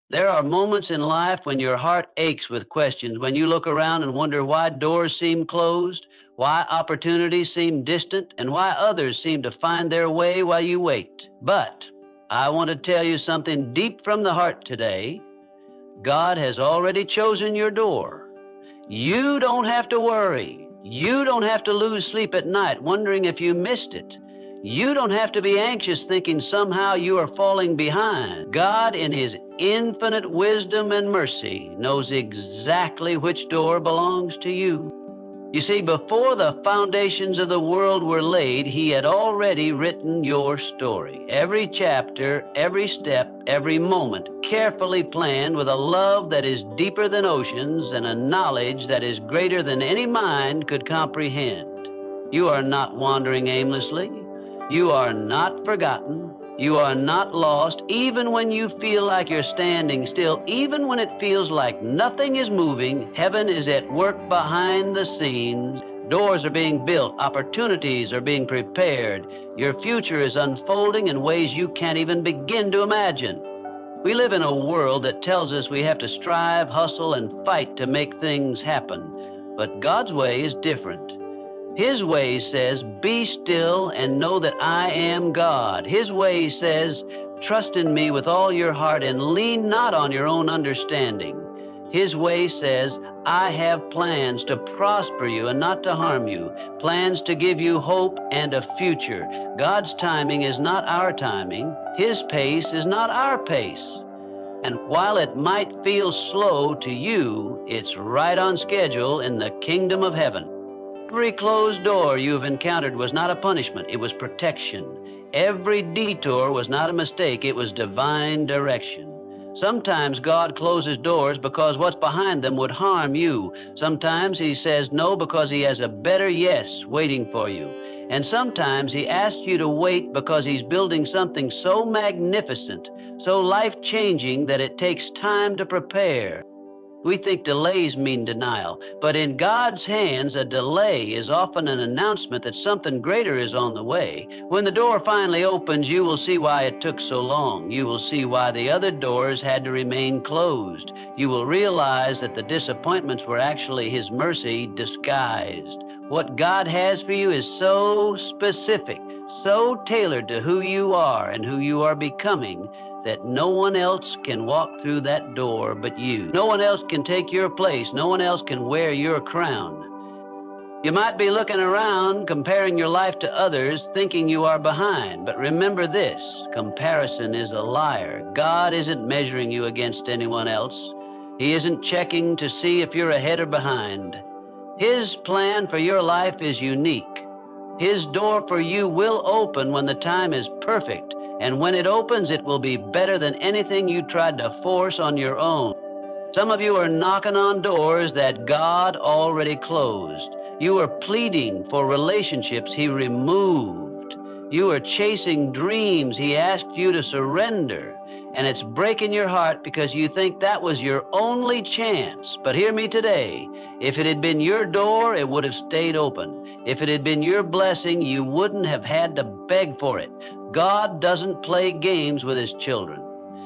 There are moments in life when your heart aches with questions, when you look around and wonder why doors seem closed, why opportunities seem distant, and why others seem to find their way while you wait. But I want to tell you something deep from the heart today. God has already chosen your door. You don't have to worry. You don't have to lose sleep at night wondering if you missed it. You don't have to be anxious thinking somehow you are falling behind. God, in His infinite wisdom and mercy, knows exactly which door belongs to you. You see, before the foundations of the world were laid, He had already written your story. Every chapter, every step, every moment, carefully planned with a love that is deeper than oceans and a knowledge that is greater than any mind could comprehend. You are not wandering aimlessly. You are not forgotten. You are not lost, even when you feel like you're standing still, even when it feels like nothing is moving. Heaven is at work behind the scenes. Doors are being built. Opportunities are being prepared. Your future is unfolding in ways you can't even begin to imagine. We live in a world that tells us we have to strive, hustle, and fight to make things happen. But God's way is different. His way says, be still and know that I am God. His way says, trust in me with all your heart and lean not on your own understanding. His way says, I have plans to prosper you and not to harm you, plans to give you hope and a future. God's timing is not our timing. His pace is not our pace. And while it might feel slow to you, it's right on schedule in the kingdom of heaven. Every closed door you've encountered was not a punishment, it was protection. Every detour was not a mistake, it was divine direction. Sometimes God closes doors because what's behind them would harm you. Sometimes He says no because He has a better yes waiting for you. And sometimes He asks you to wait because He's building something so magnificent, so life-changing that it takes time to prepare. We think delays mean denial, but in God's hands, a delay is often an announcement that something greater is on the way. When the door finally opens, you will see why it took so long. You will see why the other doors had to remain closed. You will realize that the disappointments were actually His mercy disguised. What God has for you is so specific, so tailored to who you are and who you are becoming, that no one else can walk through that door but you. No one else can take your place. No one else can wear your crown. You might be looking around, comparing your life to others, thinking you are behind. But remember this, comparison is a liar. God isn't measuring you against anyone else. He isn't checking to see if you're ahead or behind. His plan for your life is unique. His door for you will open when the time is perfect. And when it opens, it will be better than anything you tried to force on your own. Some of you are knocking on doors that God already closed. You are pleading for relationships He removed. You are chasing dreams He asked you to surrender. And it's breaking your heart because you think that was your only chance. But hear me today. If it had been your door, it would have stayed open. If it had been your blessing, you wouldn't have had to beg for it. God doesn't play games with His children.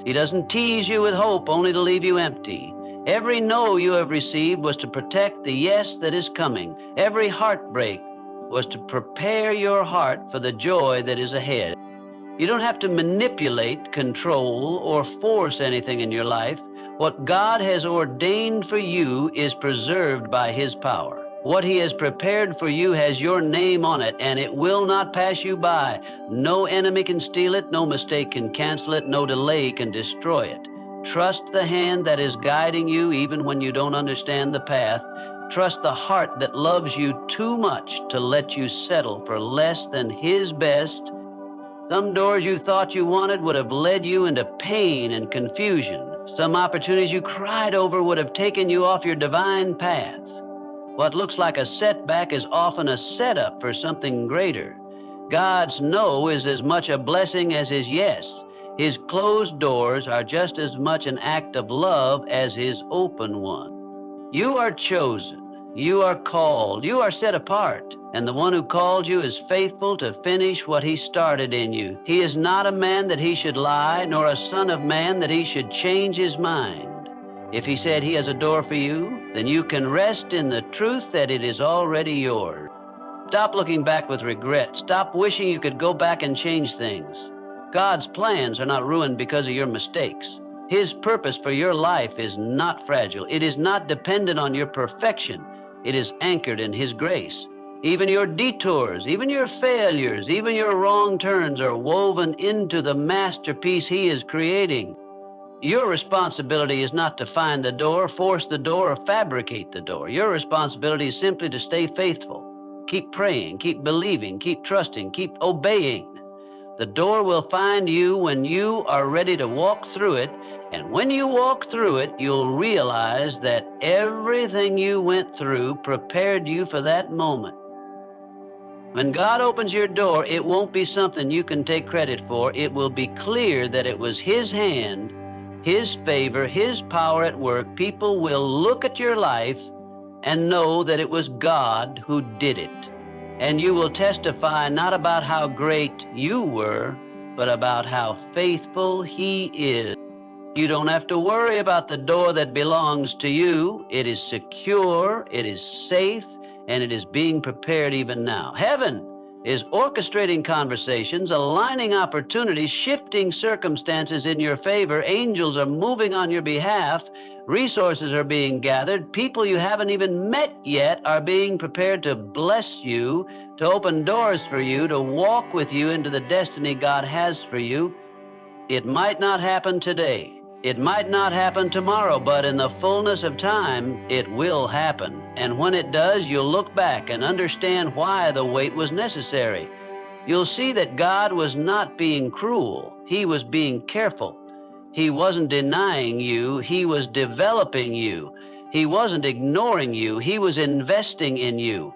He doesn't tease you with hope only to leave you empty. Every no you have received was to protect the yes that is coming. Every heartbreak was to prepare your heart for the joy that is ahead. You don't have to manipulate, control, or force anything in your life. What God has ordained for you is preserved by His power. What He has prepared for you has your name on it, and it will not pass you by. No enemy can steal it, no mistake can cancel it, no delay can destroy it. Trust the hand that is guiding you even when you don't understand the path. Trust the heart that loves you too much to let you settle for less than His best. Some doors you thought you wanted would have led you into pain and confusion. Some opportunities you cried over would have taken you off your divine path. What looks like a setback is often a setup for something greater. God's no is as much a blessing as His yes. His closed doors are just as much an act of love as His open one. You are chosen. You are called. You are set apart. And the one who called you is faithful to finish what he started in you. He is not a man that he should lie, nor a son of man that he should change his mind. If he said he has a door for you, then you can rest in the truth that it is already yours. Stop looking back with regret. Stop wishing you could go back and change things. God's plans are not ruined because of your mistakes. His purpose for your life is not fragile. It is not dependent on your perfection. It is anchored in His grace. Even your detours, even your failures, even your wrong turns are woven into the masterpiece He is creating. Your responsibility is not to find the door, force the door, or fabricate the door. Your responsibility is simply to stay faithful. Keep praying, keep believing, keep trusting, keep obeying. The door will find you when you are ready to walk through it, and when you walk through it, you'll realize that everything you went through prepared you for that moment. When God opens your door, it won't be something you can take credit for. It will be clear that it was His hand, His favor, His power at work. People will look at your life and know that it was God who did it. And you will testify not about how great you were, but about how faithful He is. You don't have to worry about the door that belongs to you. It is secure, it is safe, and it is being prepared even now. Heaven is orchestrating conversations, aligning opportunities, shifting circumstances in your favor. Angels are moving on your behalf. Resources are being gathered. People you haven't even met yet are being prepared to bless you, to open doors for you, to walk with you into the destiny God has for you. It might not happen today. It might not happen tomorrow, but in the fullness of time, it will happen. And when it does, you'll look back and understand why the wait was necessary. You'll see that God was not being cruel. He was being careful. He wasn't denying you. He was developing you. He wasn't ignoring you. He was investing in you.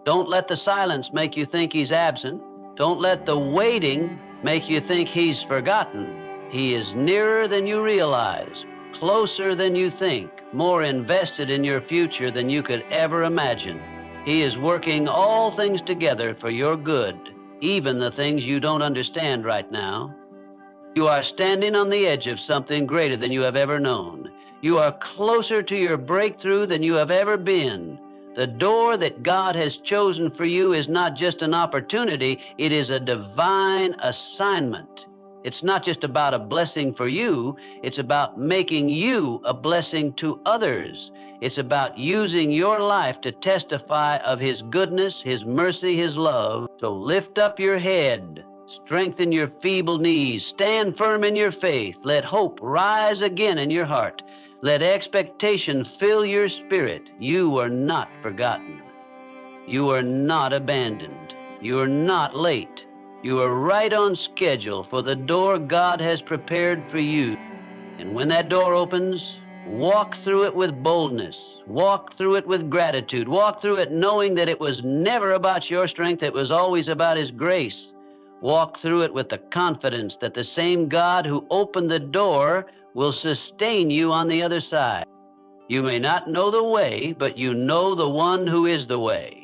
Don't let the silence make you think He's absent. Don't let the waiting make you think He's forgotten. He is nearer than you realize, closer than you think, more invested in your future than you could ever imagine. He is working all things together for your good, even the things you don't understand right now. You are standing on the edge of something greater than you have ever known. You are closer to your breakthrough than you have ever been. The door that God has chosen for you is not just an opportunity, it is a divine assignment. It's not just about a blessing for you, it's about making you a blessing to others. It's about using your life to testify of His goodness, His mercy, His love. So lift up your head, strengthen your feeble knees, stand firm in your faith. Let hope rise again in your heart. Let expectation fill your spirit. You are not forgotten. You are not abandoned. You are not late. You are right on schedule for the door God has prepared for you. And when that door opens, walk through it with boldness. Walk through it with gratitude. Walk through it knowing that it was never about your strength. It was always about His grace. Walk through it with the confidence that the same God who opened the door will sustain you on the other side. You may not know the way, but you know the one who is the way.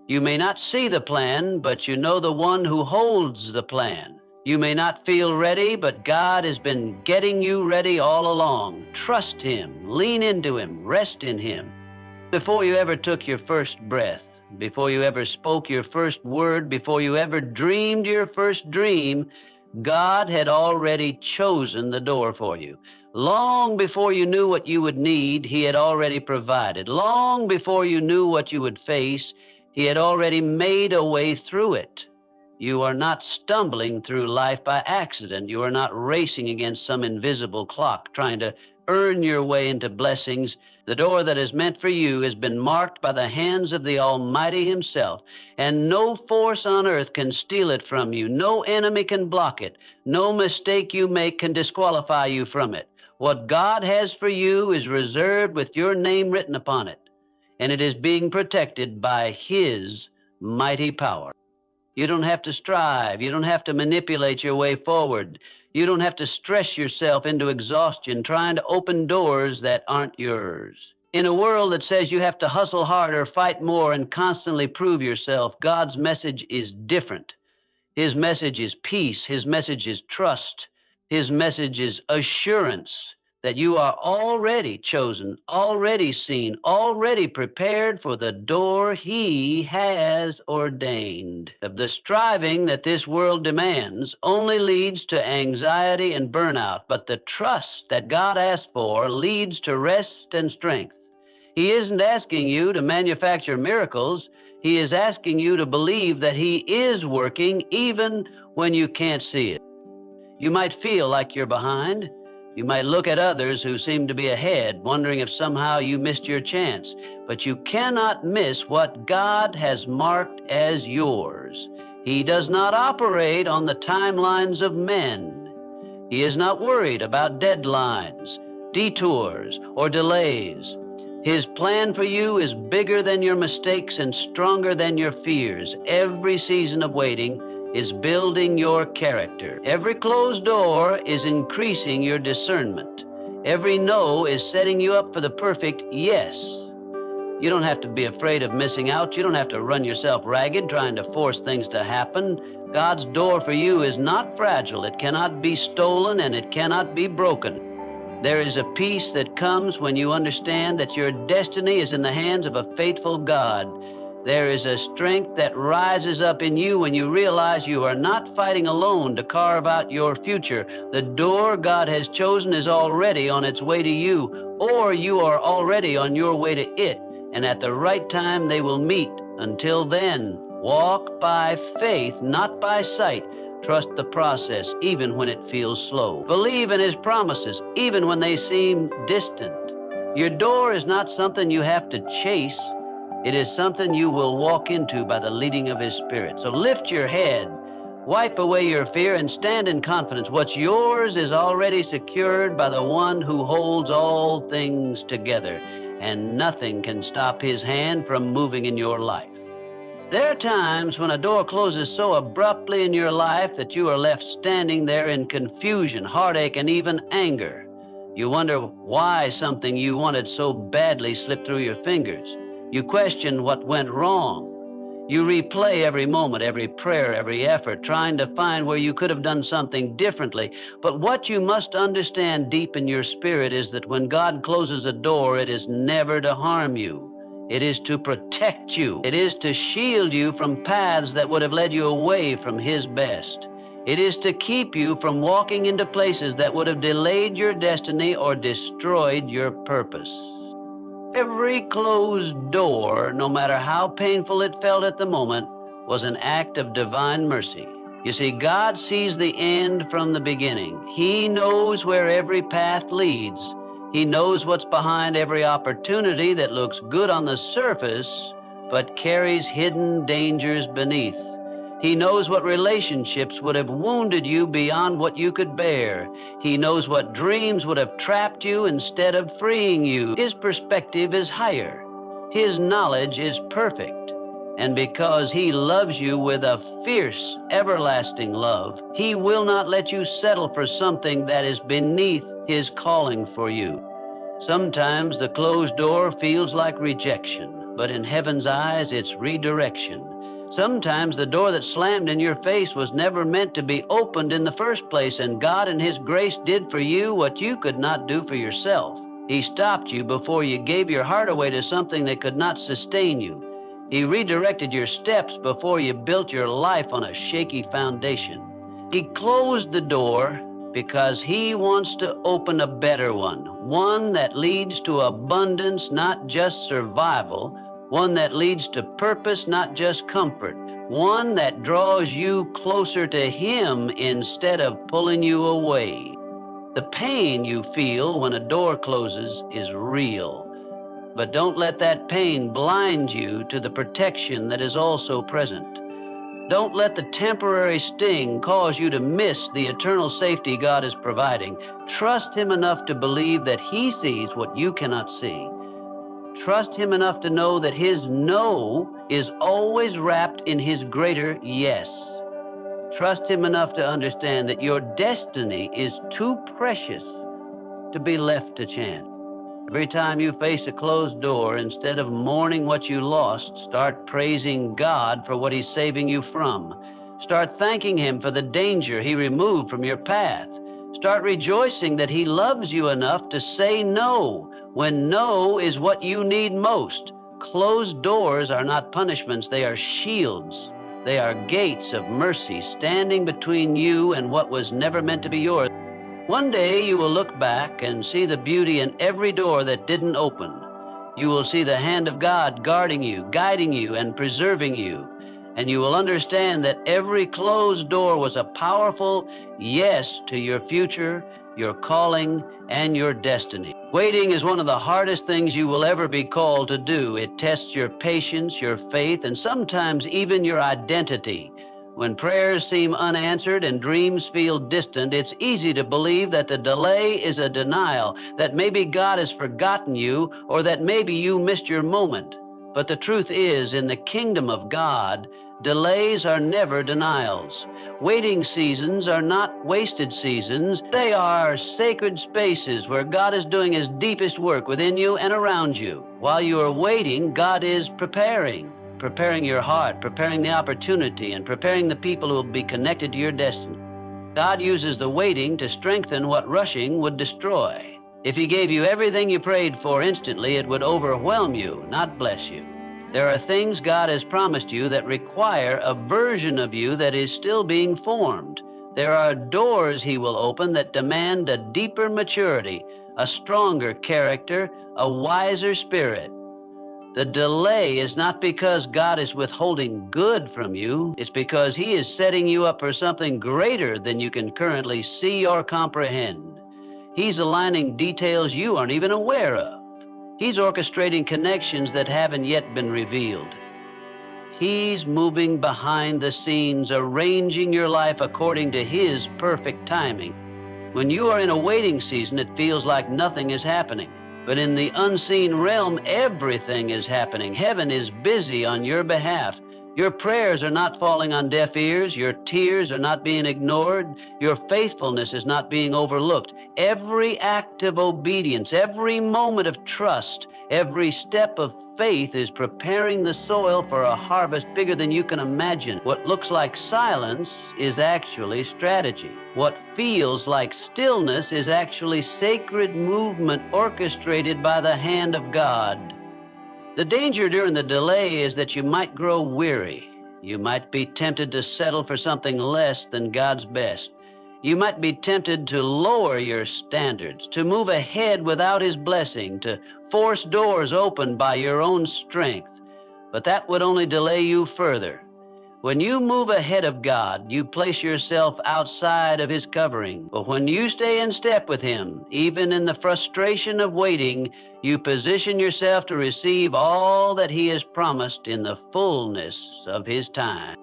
You may not see the plan, but you know the one who holds the plan. You may not feel ready, but God has been getting you ready all along. Trust Him, lean into Him, rest in Him. Before you ever took your first breath, before you ever spoke your first word, before you ever dreamed your first dream, God had already chosen the door for you. Long before you knew what you would need, He had already provided. Long before you knew what you would face, He had already made a way through it. You are not stumbling through life by accident. You are not racing against some invisible clock, trying to earn your way into blessings. The door that is meant for you has been marked by the hands of the Almighty Himself, and no force on earth can steal it from you. No enemy can block it. No mistake you make can disqualify you from it. What God has for you is reserved with your name written upon it, and it is being protected by His mighty power. You don't have to strive. You don't have to manipulate your way forward. You don't have to stress yourself into exhaustion trying to open doors that aren't yours. In a world that says you have to hustle harder, fight more, and constantly prove yourself, God's message is different. His message is peace. His message is trust. His message is assurance that you are already chosen, already seen, already prepared for the door He has ordained. The striving that this world demands only leads to anxiety and burnout, but the trust that God asks for leads to rest and strength. He isn't asking you to manufacture miracles. He is asking you to believe that He is working even when you can't see it. You might feel like you're behind. You might look at others who seem to be ahead, wondering if somehow you missed your chance. But you cannot miss what God has marked as yours. He does not operate on the timelines of men. He is not worried about deadlines, detours, or delays. His plan for you is bigger than your mistakes and stronger than your fears. Every season of waiting is building your character. Every closed door is increasing your discernment. Every no is setting you up for the perfect yes. You don't have to be afraid of missing out. You don't have to run yourself ragged trying to force things to happen. God's door for you is not fragile. It cannot be stolen and it cannot be broken. There is a peace that comes when you understand that your destiny is in the hands of a faithful God. There is a strength that rises up in you when you realize you are not fighting alone to carve out your future. The door God has chosen is already on its way to you, or you are already on your way to it, and at the right time they will meet. Until then, walk by faith, not by sight. Trust the process, even when it feels slow. Believe in His promises, even when they seem distant. Your door is not something you have to chase. It is something you will walk into by the leading of His Spirit. So lift your head, wipe away your fear, and stand in confidence. What's yours is already secured by the one who holds all things together, and nothing can stop His hand from moving in your life. There are times when a door closes so abruptly in your life that you are left standing there in confusion, heartache, and even anger. You wonder why something you wanted so badly slipped through your fingers. You question what went wrong. You replay every moment, every prayer, every effort, trying to find where you could have done something differently. But what you must understand deep in your spirit is that when God closes a door, it is never to harm you. It is to protect you. It is to shield you from paths that would have led you away from His best. It is to keep you from walking into places that would have delayed your destiny or destroyed your purpose. Every closed door, no matter how painful it felt at the moment, was an act of divine mercy. You see, God sees the end from the beginning. He knows where every path leads. He knows what's behind every opportunity that looks good on the surface, but carries hidden dangers beneath. He knows what relationships would have wounded you beyond what you could bear. He knows what dreams would have trapped you instead of freeing you. His perspective is higher. His knowledge is perfect. And because He loves you with a fierce, everlasting love, He will not let you settle for something that is beneath His calling for you. Sometimes the closed door feels like rejection, but in heaven's eyes, it's redirection. Sometimes the door that slammed in your face was never meant to be opened in the first place, and God in His grace did for you what you could not do for yourself. He stopped you before you gave your heart away to something that could not sustain you. He redirected your steps before you built your life on a shaky foundation. He closed the door because He wants to open a better one that leads to abundance, not just survival, one that leads to purpose, not just comfort, one that draws you closer to Him instead of pulling you away. The pain you feel when a door closes is real, but don't let that pain blind you to the protection that is also present. Don't let the temporary sting cause you to miss the eternal safety God is providing. Trust Him enough to believe that He sees what you cannot see. Trust Him enough to know that His no is always wrapped in His greater yes. Trust Him enough to understand that your destiny is too precious to be left to chance. Every time you face a closed door, instead of mourning what you lost, start praising God for what He's saving you from. Start thanking Him for the danger He removed from your path. Start rejoicing that He loves you enough to say no when no is what you need most. Closed doors are not punishments, they are shields. They are gates of mercy standing between you and what was never meant to be yours. One day you will look back and see the beauty in every door that didn't open. You will see the hand of God guarding you, guiding you, and preserving you. And you will understand that every closed door was a powerful yes to your future, your calling, and your destiny. Waiting is one of the hardest things you will ever be called to do. It tests your patience, your faith, and sometimes even your identity. When prayers seem unanswered and dreams feel distant, it's easy to believe that the delay is a denial, that maybe God has forgotten you, or that maybe you missed your moment. But the truth is, in the kingdom of God, delays are never denials. Waiting seasons are not wasted seasons. They are sacred spaces where God is doing His deepest work within you and around you. While you are waiting, God is preparing your heart, preparing the opportunity, and preparing the people who will be connected to your destiny. God uses the waiting to strengthen what rushing would destroy. If He gave you everything you prayed for instantly, it would overwhelm you, not bless you. There are things God has promised you that require a version of you that is still being formed. There are doors He will open that demand a deeper maturity, a stronger character, a wiser spirit. The delay is not because God is withholding good from you. It's because He is setting you up for something greater than you can currently see or comprehend. He's aligning details you aren't even aware of. He's orchestrating connections that haven't yet been revealed. He's moving behind the scenes, arranging your life according to His perfect timing. When you are in a waiting season, it feels like nothing is happening. But in the unseen realm, everything is happening. Heaven is busy on your behalf. Your prayers are not falling on deaf ears. Your tears are not being ignored. Your faithfulness is not being overlooked. Every act of obedience, every moment of trust, every step of faith is preparing the soil for a harvest bigger than you can imagine. What looks like silence is actually strategy. What feels like stillness is actually sacred movement orchestrated by the hand of God. The danger during the delay is that you might grow weary. You might be tempted to settle for something less than God's best. You might be tempted to lower your standards, to move ahead without His blessing, to force doors open by your own strength. But that would only delay you further. When you move ahead of God, you place yourself outside of His covering. But when you stay in step with Him, even in the frustration of waiting, you position yourself to receive all that He has promised in the fullness of His time.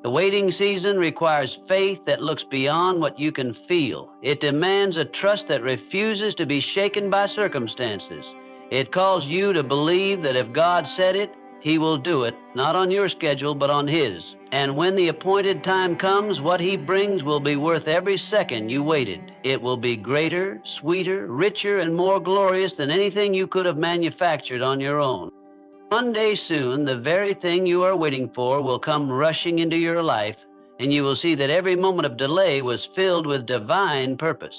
The waiting season requires faith that looks beyond what you can feel. It demands a trust that refuses to be shaken by circumstances. It calls you to believe that if God said it, He will do it, not on your schedule, but on His. And when the appointed time comes, what He brings will be worth every second you waited. It will be greater, sweeter, richer, and more glorious than anything you could have manufactured on your own. One day soon, the very thing you are waiting for will come rushing into your life, and you will see that every moment of delay was filled with divine purpose.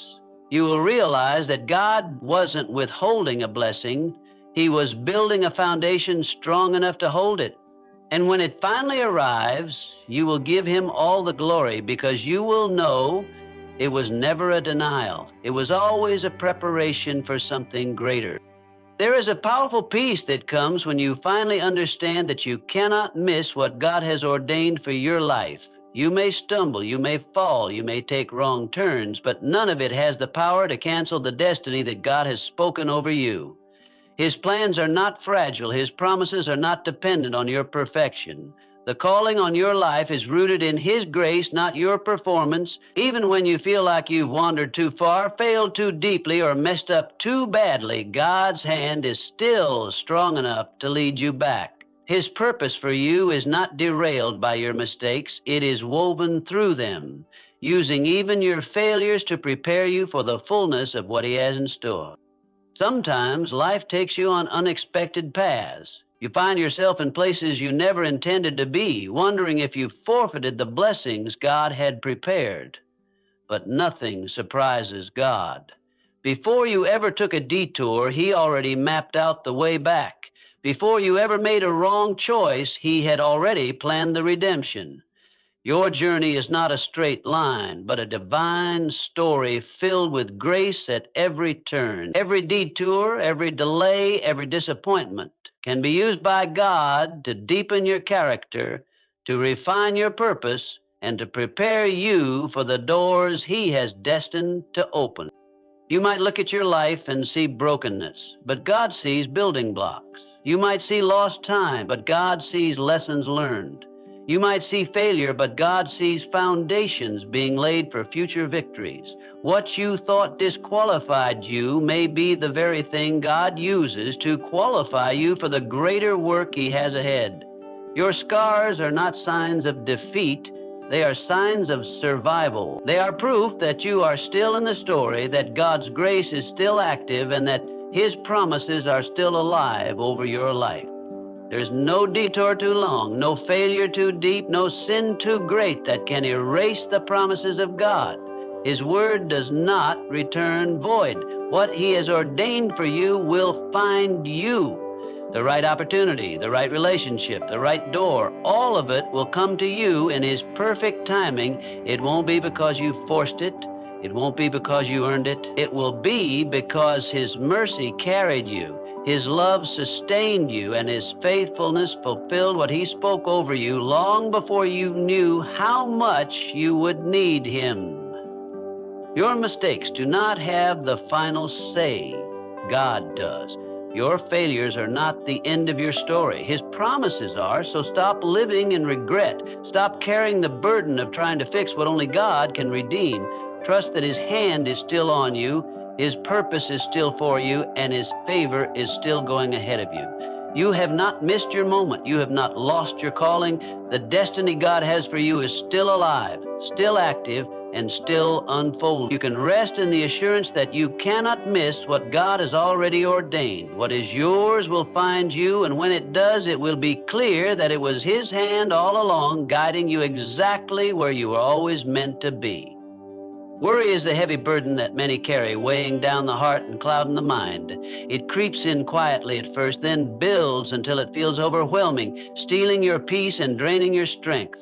You will realize that God wasn't withholding a blessing. He was building a foundation strong enough to hold it. And when it finally arrives, you will give Him all the glory, because you will know it was never a denial. It was always a preparation for something greater. There is a powerful peace that comes when you finally understand that you cannot miss what God has ordained for your life. You may stumble, you may fall, you may take wrong turns, but none of it has the power to cancel the destiny that God has spoken over you. His plans are not fragile. His promises are not dependent on your perfection. The calling on your life is rooted in His grace, not your performance. Even when you feel like you've wandered too far, failed too deeply, or messed up too badly, God's hand is still strong enough to lead you back. His purpose for you is not derailed by your mistakes. It is woven through them, using even your failures to prepare you for the fullness of what He has in store. Sometimes life takes you on unexpected paths. You find yourself in places you never intended to be, wondering if you forfeited the blessings God had prepared. But nothing surprises God. Before you ever took a detour, He already mapped out the way back. Before you ever made a wrong choice, He had already planned the redemption. Your journey is not a straight line, but a divine story filled with grace at every turn. Every detour, every delay, every disappointment can be used by God to deepen your character, to refine your purpose, and to prepare you for the doors He has destined to open. You might look at your life and see brokenness, but God sees building blocks. You might see lost time, but God sees lessons learned. You might see failure, but God sees foundations being laid for future victories. What you thought disqualified you may be the very thing God uses to qualify you for the greater work He has ahead. Your scars are not signs of defeat. They are signs of survival. They are proof that you are still in the story, that God's grace is still active, and that His promises are still alive over your life. There's no detour too long, no failure too deep, no sin too great that can erase the promises of God. His word does not return void. What He has ordained for you will find you. The right opportunity, the right relationship, the right door, all of it will come to you in His perfect timing. It won't be because you forced it. It won't be because you earned it. It will be because His mercy carried you. His love sustained you, and His faithfulness fulfilled what He spoke over you long before you knew how much you would need Him. Your mistakes do not have the final say. God does. Your failures are not the end of your story. His promises are, so stop living in regret. Stop carrying the burden of trying to fix what only God can redeem. Trust that His hand is still on you, His purpose is still for you, and His favor is still going ahead of you. You have not missed your moment. You have not lost your calling. The destiny God has for you is still alive, still active, and still unfolding. You can rest in the assurance that you cannot miss what God has already ordained. What is yours will find you, and when it does, it will be clear that it was His hand all along guiding you exactly where you were always meant to be. Worry is the heavy burden that many carry, weighing down the heart and clouding the mind. It creeps in quietly at first, then builds until it feels overwhelming, stealing your peace and draining your strength.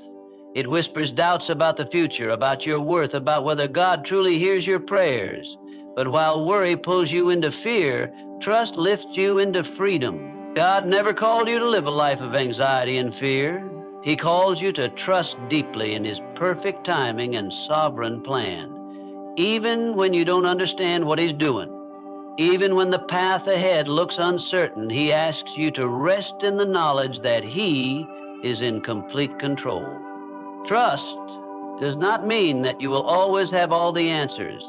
It whispers doubts about the future, about your worth, about whether God truly hears your prayers. But while worry pulls you into fear, trust lifts you into freedom. God never called you to live a life of anxiety and fear. He calls you to trust deeply in His perfect timing and sovereign plan. Even when you don't understand what He's doing, even when the path ahead looks uncertain, He asks you to rest in the knowledge that He is in complete control. Trust does not mean that you will always have all the answers.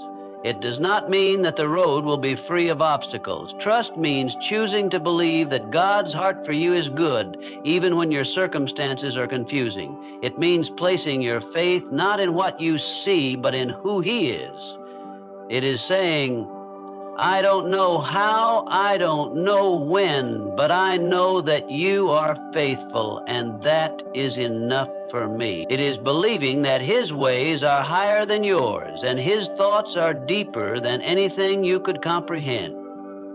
It does not mean that the road will be free of obstacles. Trust means choosing to believe that God's heart for you is good, even when your circumstances are confusing. It means placing your faith not in what you see, but in who He is. It is saying, I don't know how, I don't know when, but I know that you are faithful, and that is enough for me. It is believing that His ways are higher than yours, and His thoughts are deeper than anything you could comprehend.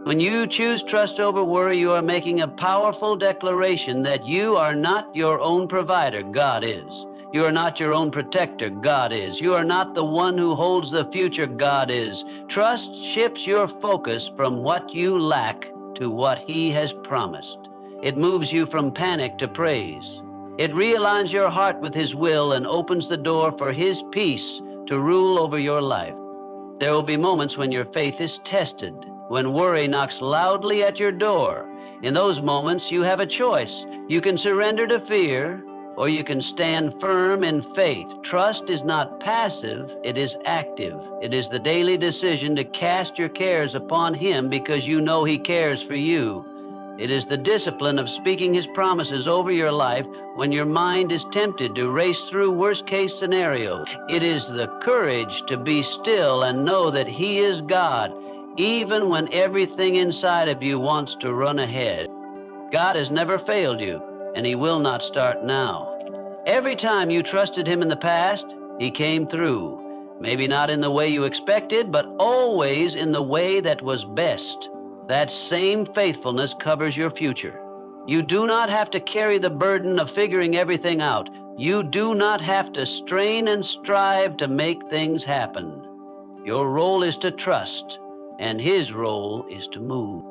When you choose trust over worry, you are making a powerful declaration that you are not your own provider, God is. You are not your own protector, God is. You are not the one who holds the future, God is. Trust shifts your focus from what you lack to what He has promised. It moves you from panic to praise. It realigns your heart with His will and opens the door for His peace to rule over your life. There will be moments when your faith is tested, when worry knocks loudly at your door. In those moments, you have a choice. You can surrender to fear, or you can stand firm in faith. Trust is not passive, it is active. It is the daily decision to cast your cares upon Him because you know He cares for you. It is the discipline of speaking His promises over your life when your mind is tempted to race through worst-case scenarios. It is the courage to be still and know that He is God. even when everything inside of you wants to run ahead. God has never failed you, and He will not start now. Every time you trusted Him in the past, He came through. Maybe not in the way you expected, but always in the way that was best. That same faithfulness covers your future. You do not have to carry the burden of figuring everything out. You do not have to strain and strive to make things happen. Your role is to trust, and His role is to move.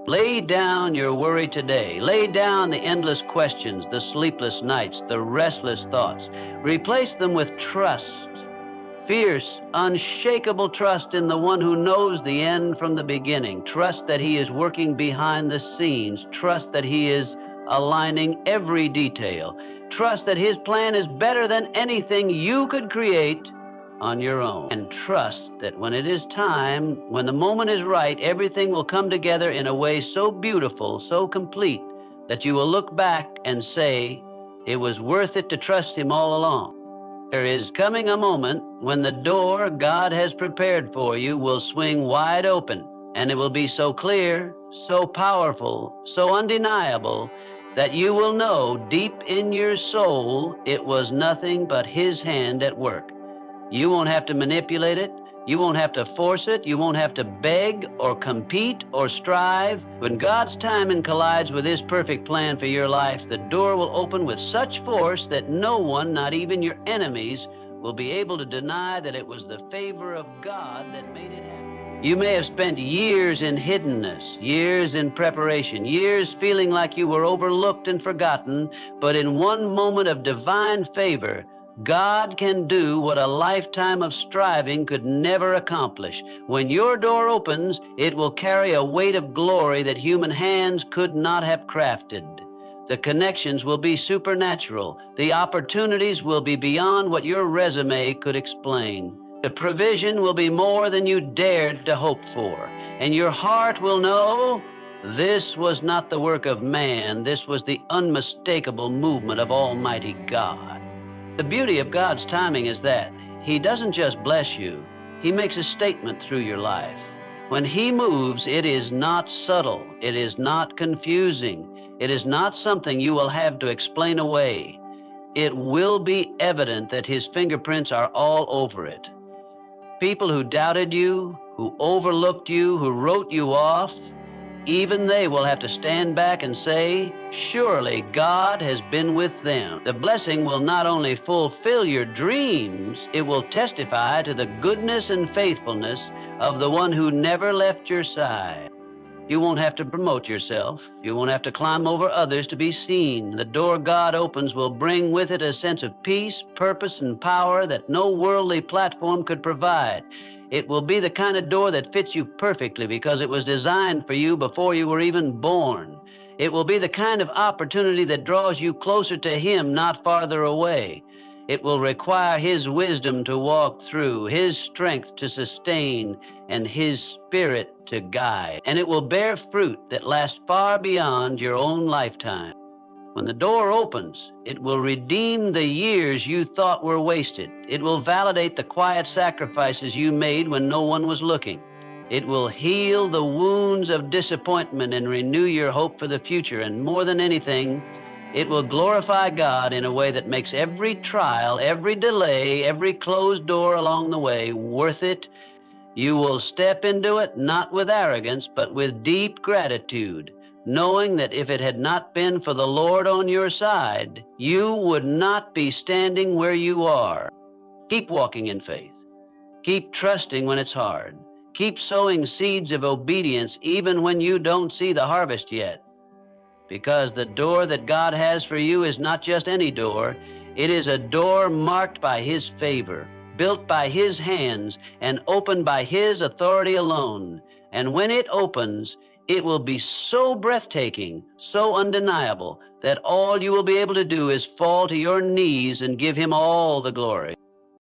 Lay down your worry today. Lay down the endless questions, the sleepless nights, the restless thoughts. Replace them with trust. Fierce, unshakable trust in the one who knows the end from the beginning. Trust that He is working behind the scenes. Trust that He is aligning every detail. Trust that His plan is better than anything you could create on your own. And trust that when it is time, when the moment is right, everything will come together in a way so beautiful, so complete, that you will look back and say, it was worth it to trust Him all along. There is coming a moment when the door God has prepared for you will swing wide open, and it will be so clear, so powerful, so undeniable, that you will know deep in your soul it was nothing but His hand at work. You won't have to manipulate it. You won't have to force it. You won't have to beg or compete or strive. When God's timing collides with His perfect plan for your life, the door will open with such force that no one, not even your enemies, will be able to deny that it was the favor of God that made it happen. You may have spent years in hiddenness, years in preparation, years feeling like you were overlooked and forgotten, but in one moment of divine favor, God can do what a lifetime of striving could never accomplish. When your door opens, it will carry a weight of glory that human hands could not have crafted. The connections will be supernatural. The opportunities will be beyond what your resume could explain. The provision will be more than you dared to hope for. And your heart will know this was not the work of man. This was the unmistakable movement of Almighty God. The beauty of God's timing is that He doesn't just bless you, He makes a statement through your life. When He moves, it is not subtle, it is not confusing, it is not something you will have to explain away. It will be evident that His fingerprints are all over it. People who doubted you, who overlooked you, who wrote you off, even they will have to stand back and say, surely God has been with them. The blessing will not only fulfill your dreams, it will testify to the goodness and faithfulness of the one who never left your side. You won't have to promote yourself. You won't have to climb over others to be seen. The door God opens will bring with it a sense of peace, purpose, and power that no worldly platform could provide. It will be the kind of door that fits you perfectly because it was designed for you before you were even born. It will be the kind of opportunity that draws you closer to Him, not farther away. It will require His wisdom to walk through, His strength to sustain, and His Spirit to guide. And it will bear fruit that lasts far beyond your own lifetime. When the door opens, it will redeem the years you thought were wasted. It will validate the quiet sacrifices you made when no one was looking. It will heal the wounds of disappointment and renew your hope for the future. And more than anything, it will glorify God in a way that makes every trial, every delay, every closed door along the way worth it. You will step into it not with arrogance, but with deep gratitude, knowing that if it had not been for the Lord on your side, you would not be standing where you are. Keep walking in faith. Keep trusting when it's hard. Keep sowing seeds of obedience even when you don't see the harvest yet. Because the door that God has for you is not just any door. It is a door marked by His favor, built by His hands, and opened by His authority alone. And when it opens, it will be so breathtaking, so undeniable, that all you will be able to do is fall to your knees and give Him all the glory.